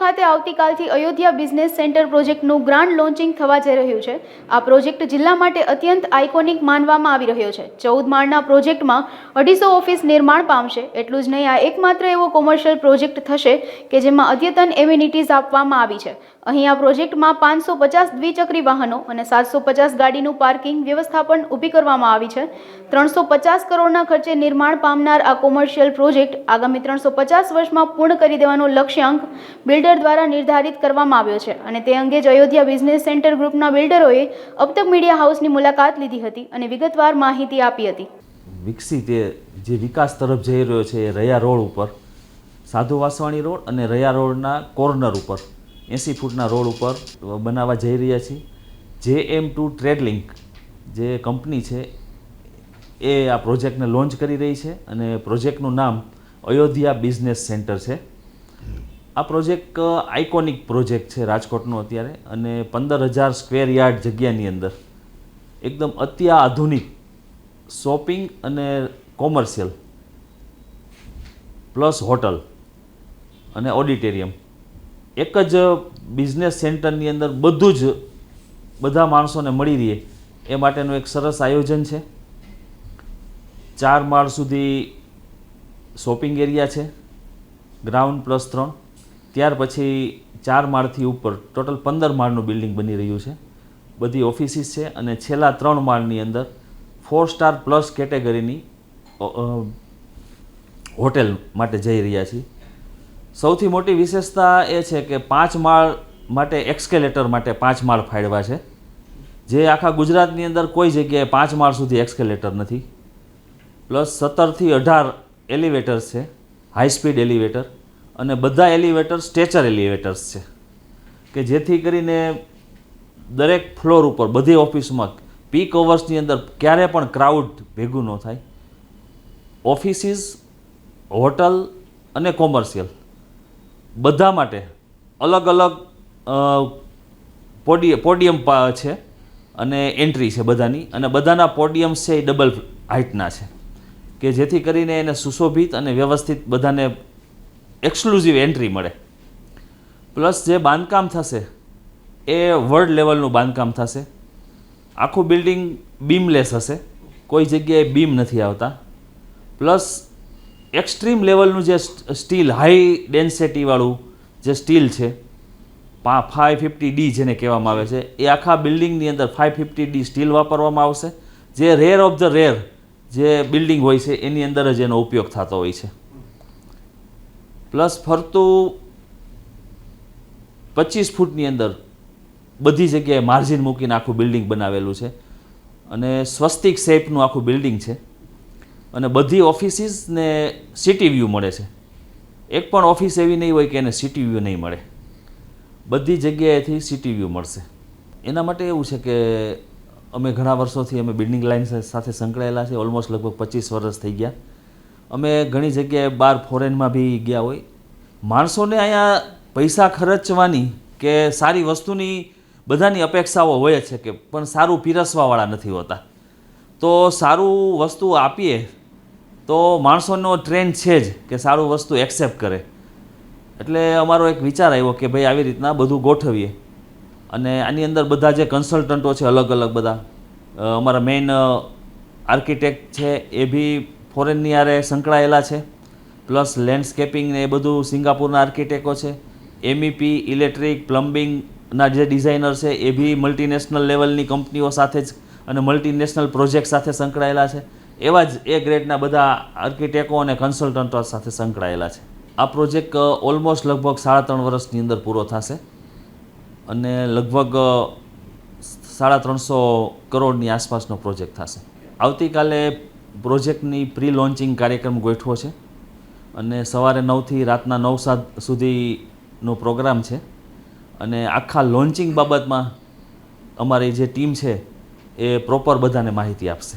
ખાતે આવતીકાલથી Ayodhya business centre પ્રોજેક્ટનું ગ્રાન્ડ લોન્ચિંગ થવા જઈ રહ્યું છે। આ પ્રોજેક્ટ જિલ્લા માટે અત્યંત આઇકોનિક માનવામાં આવી રહ્યો છે। 14 માળના પ્રોજેક્ટમાં 250 ઓફિસ નિર્માણ પામશે। એટલું જ નહીં, આ એકમાત્ર એવો કોમર્શિયલ પ્રોજેક્ટ થશે કે જેમાં અદ્યતન એમિનિટીઝ આપવામાં આવી છે। અહીં આ પ્રોજેક્ટમાં 550 દ્વિચક્રી વાહનો અને 750 ગાડીનું પાર્કિંગ વ્યવસ્થાપન ઊભી કરવામાં આવી છે। 350 કરોડના ખર્ચે નિર્માણ પામનાર આ કોમર્શિયલ પ્રોજેક્ટ આગામી 350 વર્ષમાં પૂર્ણ કરી દેવાનો લક્ષ્યાંક બિલ્ડર દ્વારા નિર્ધારિત કરવામાં આવ્યો છે અને તે અંગે જ અયોધ્યા બિઝનેસ સેન્ટર ગ્રુપના બિલ્ડરોએ અબ તક મીડિયા હાઉસની મુલાકાત લીધી હતી અને વિગતવાર માહિતી આપી હતી। વિકસિત જે વિકાસ તરફ જઈ રહ્યો છે એ રૈયા રોડ ઉપર, સાધુ વાસવાણી રોડ અને રૈયા રોડના કોર્નર ઉપર 80 ફૂટના રોડ ઉપર બનાવવા જઈ રહ્યા છીએ। JM2 ટ્રેડલિંક જે કંપની છે એ આ પ્રોજેક્ટને લોન્ચ કરી રહી છે અને પ્રોજેક્ટનું નામ અયોધ્યા બિઝનેસ સેન્ટર છે। આ પ્રોજેક્ટ આઇકોનિક પ્રોજેક્ટ છે રાજકોટનો અત્યારે, અને 15,000 સ્ક્વેર યાર્ડ જગ્યાની અંદર એકદમ અત્યાધુનિક શોપિંગ અને કોમર્શિયલ પ્લસ હોટલ અને ઓડિટોરિયમ એક જ બિઝનેસ સેન્ટરની અંદર બધું જ બધા માણસોને મળી રહે એ માટેનું એક સરસ આયોજન છે। 4 માળ સુધી શોપિંગ એરિયા છે, ગ્રાઉન્ડ +3, ત્યાર પછી 4 માળથી ઉપર ટોટલ 15 માળનું બિલ્ડિંગ બની રહ્યું છે। બધી ઓફિસીસ છે અને છેલ્લા 3 માળની અંદર 4 સ્ટાર પ્લસ કેટેગરીની હોટેલ માટે જઈ રહ્યા છીએ। સૌથી મોટી વિશેષતા એ છે કે 5 માળ માટે એક્સ્કેલેટર માટે 5 માળ ફાળવ્યા છે, જે આખા ગુજરાતની અંદર કોઈ જગ્યાએ 5 માળ સુધી એક્સ્કેલેટર નથી। પ્લસ 17 થી 18 એલિવેટર્સ છે, હાઈ સ્પીડ એલિવેટર, અને બધા એલિવેટર સ્ટેચર એલિવેટર્સ છે કે જેથી કરીને દરેક ફ્લોર ઉપર બધી ઓફિસમાં પીક અવર્સની અંદર ક્યારે પણ ક્રાઉડ ભેગું ન થાય। ઓફિસીસ, હોટલ અને કોમર્શિયલ બધા માટે અલગ અલગ પોડિયમ છે અને એન્ટ્રી છે બધાની, અને બધાના પોડિયમ્સ છે એ ડબલ હાઇટના છે કે જેથી કરીને એને સુશોભિત અને વ્યવસ્થિત બધાને એક્સક્લુઝિવ એન્ટ્રી મળે। પ્લસ જે બાંધકામ થશે એ વર્લ્ડ લેવલનું બાંધકામ થશે। આખું બિલ્ડિંગ બીમલેસ હશે, કોઈ જગ્યાએ બીમ નથી આવતા। પ્લસ એક્સ્ટ્રીમ લેવલનું જે સ્ટીલ, હાઈ ડેન્સિટીવાળું જે સ્ટીલ છે 550D જેને કહેવામાં આવે છે, એ આખા બિલ્ડિંગની અંદર 550D સ્ટીલ વાપરવામાં આવશે, જે રેર ઓફ ધ રેર જે બિલ્ડિંગ હોય છે એની અંદર જ એનો ઉપયોગ થતો હોય છે। પ્લસ ફરતું 25 ફૂટની અંદર બધી જગ્યાએ માર્જિન મૂકીને આખું બિલ્ડિંગ બનાવેલું છે અને સ્વસ્તિક શેપનું આખું બિલ્ડિંગ છે, અને બધી ઓફિસીસને સિટી વ્યૂ મળે છે। એક પણ ઓફિસ એવી નહીં હોય કે એને સિટી વ્યૂ નહીં મળે, બધી જગ્યાએથી સિટી વ્યૂ મળશે। એના માટે એવું છે કે અમે ઘણા વર્ષોથી અમે બિલ્ડિંગ લાઇન સાથે સંકળાયેલા છે, ઓલમોસ્ટ લગભગ 25 વર્ષ થઈ ગયા। અમે ઘણી જગ્યાએ બહાર ફોરેનમાં બી ગયા હોય। માણસોને અહીંયા પૈસા ખર્ચવાની કે સારી વસ્તુની બધાની અપેક્ષાઓ હોય છે કે પણ સારું પીરસવાવાળા નથી હોતા। તો સારું વસ્તુ આપીએ તો માણસોનો ટ્રેન્ડ છે જ કે સારું વસ્તુ એક્સેપ્ટ કરે, એટલે અમારો એક વિચાર આવ્યો કે ભાઈ આવી રીતના બધું ગોઠવીએ। અને આની અંદર બધા જે કન્સલ્ટન્ટો છે અલગ અલગ બધા, અમારા મેઇન આર્કિટેક્ટ છે એ બી ફોરેનની આરે સંકળાયેલા છે, પ્લસ લેન્ડસ્કેપિંગ ને એ બધું સિંગાપુરના આર્કિટેક્ટો છે, MEP, ઇલેક્ટ્રિક, પ્લમ્બિંગના જે ડિઝાઇનર છે એ બી મલ્ટીનેશનલ લેવલની કંપનીઓ સાથે જ અને મલ્ટીનેશનલ પ્રોજેક્ટ સાથે સંકળાયેલા છે। એવા જ એ ગ્રેડના બધા આર્કિટેક્ટો અને કન્સલ્ટન્ટો સાથે સંકળાયેલા છે। આ પ્રોજેક્ટ ઓલમોસ્ટ લગભગ 3.5 વર્ષની અંદર પૂરો થશે અને લગભગ 350 કરોડની આસપાસનો પ્રોજેક્ટ થશે। આવતીકાલે પ્રોજેક્ટની પ્રી લોન્ચિંગ કાર્યક્રમ ગોઠવો છે અને સવારે 9 થી રાતના 9 સુધીનો પ્રોગ્રામ છે, અને આખા લોન્ચિંગ બાબતમાં અમારી જે ટીમ છે એ પ્રોપર બધાને માહિતી આપશે।